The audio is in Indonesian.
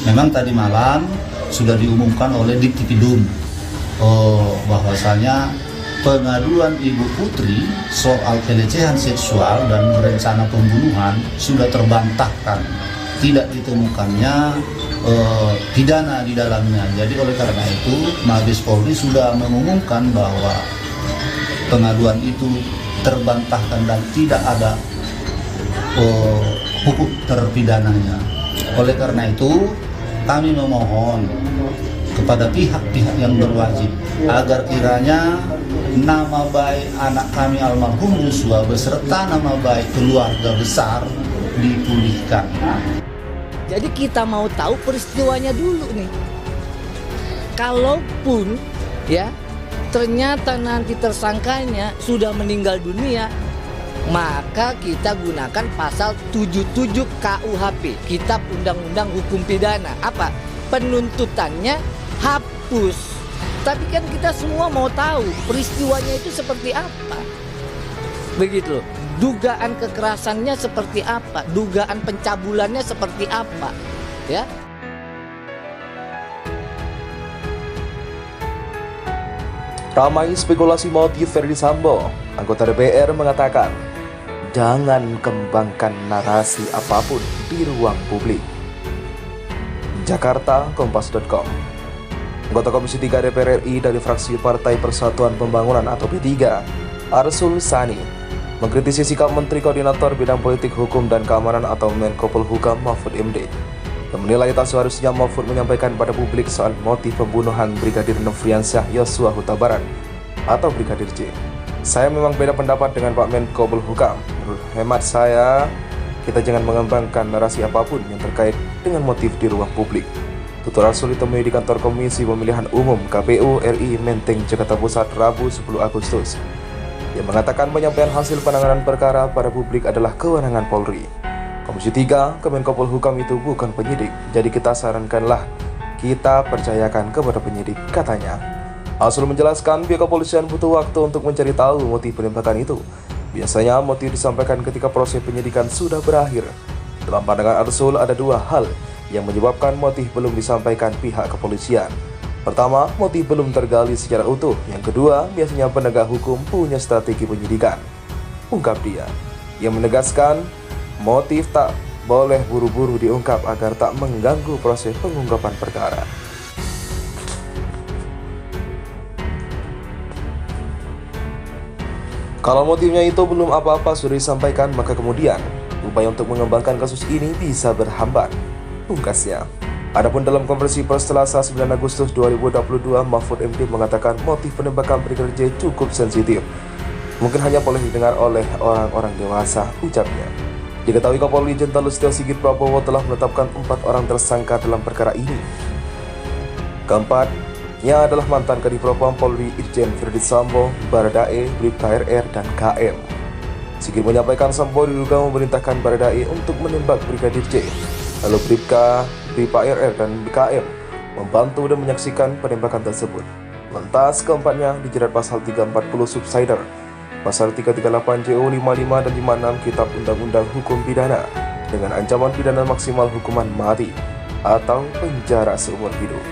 Memang tadi malam sudah diumumkan oleh Diktipidum bahwasanya pengaduan Ibu Putri soal pelecehan seksual dan berencana pembunuhan sudah terbantahkan. Tidak ditemukannya pidana di dalamnya. Jadi oleh karena itu Mabes Polri sudah mengumumkan bahwa pengaduan itu terbantahkan dan tidak ada hukum terpidananya. Oleh karena itu kami memohon kepada pihak-pihak yang berwajib agar kiranya nama baik anak kami almarhum Yosua beserta nama baik keluarga besar dipulihkan. Jadi kita mau tahu peristiwanya dulu nih. Kalaupun ya ternyata nanti tersangkanya sudah meninggal dunia, maka kita gunakan pasal 77 KUHP, Kitab Undang-Undang Hukum Pidana. Apa? Penuntutannya hapus. Tapi kan kita semua mau tahu peristiwanya itu seperti apa. Begitu loh. Dugaan kekerasannya seperti apa, dugaan pencabulannya seperti apa, ya. Ramai spekulasi motif Ferdy Sambo. Anggota DPR mengatakan, jangan kembangkan narasi apapun di ruang publik. Jakarta, Kompas.com. Anggota Komisi 3 DPR RI dari fraksi Partai Persatuan Pembangunan atau P3, Arsul Sani, mengkritisi sikap Menteri Koordinator Bidang Politik Hukum dan Keamanan atau Menko Polhukam Mahfud MD, yang menilai tak seharusnya Mahfud menyampaikan pada publik soal motif pembunuhan Brigadir Nofriansyah Yosua Huta Barat atau Brigadir J. Saya memang beda pendapat dengan Pak Menko Polhukam. Menurut hemat saya, kita jangan mengembangkan narasi apapun yang terkait dengan motif di ruang publik. Tutur Arsul ditemui di kantor Komisi Pemilihan Umum KPU RI Menteng, Jakarta Pusat, Rabu 10 Agustus. Yang mengatakan penyampaian hasil penanganan perkara pada publik adalah kewenangan Polri. Komisi 3, Kemenko Polhukam itu bukan penyidik, jadi kita sarankanlah kita percayakan kepada penyidik, katanya. Arsul menjelaskan pihak kepolisian butuh waktu untuk mencari tahu motif penembakan itu. Biasanya motif disampaikan ketika proses penyidikan sudah berakhir. Dalam pandangan Arsul ada dua hal yang menyebabkan motif belum disampaikan pihak kepolisian. Pertama, motif belum tergali secara utuh. Yang kedua, biasanya penegak hukum punya strategi penyidikan, ungkap dia. Yang menegaskan, motif tak boleh buru-buru diungkap agar tak mengganggu proses pengungkapan perkara. Kalau motifnya itu belum apa-apa sudah disampaikan, maka kemudian upaya untuk mengembangkan kasus ini bisa berhambat, pungkasnya. Adapun dalam konferensi pers Selasa 9 Agustus 2022, Mahfud MD mengatakan motif penembakan Brigadir J cukup sensitif. Mungkin hanya boleh didengar oleh orang-orang dewasa, ucapnya. Diketahui Kapolri Jenderal Listio Sigit Prabowo telah menetapkan 4 orang tersangka dalam perkara ini. Keempatnya adalah mantan Kadifropam Polri Irjen Ferdy Sambo, Baradae, Bribka RR, dan KM. Sigit menyampaikan Sambo diduga memerintahkan Baradae untuk menembak Brigadir J. Lalu Bribka RR dan KM membantu dan menyaksikan penembakan tersebut. Lantas keempatnya dijerat pasal 340 Subsider, pasal 338 JO 55 dan 56 Kitab Undang-Undang Hukum Pidana dengan ancaman pidana maksimal hukuman mati atau penjara seumur hidup.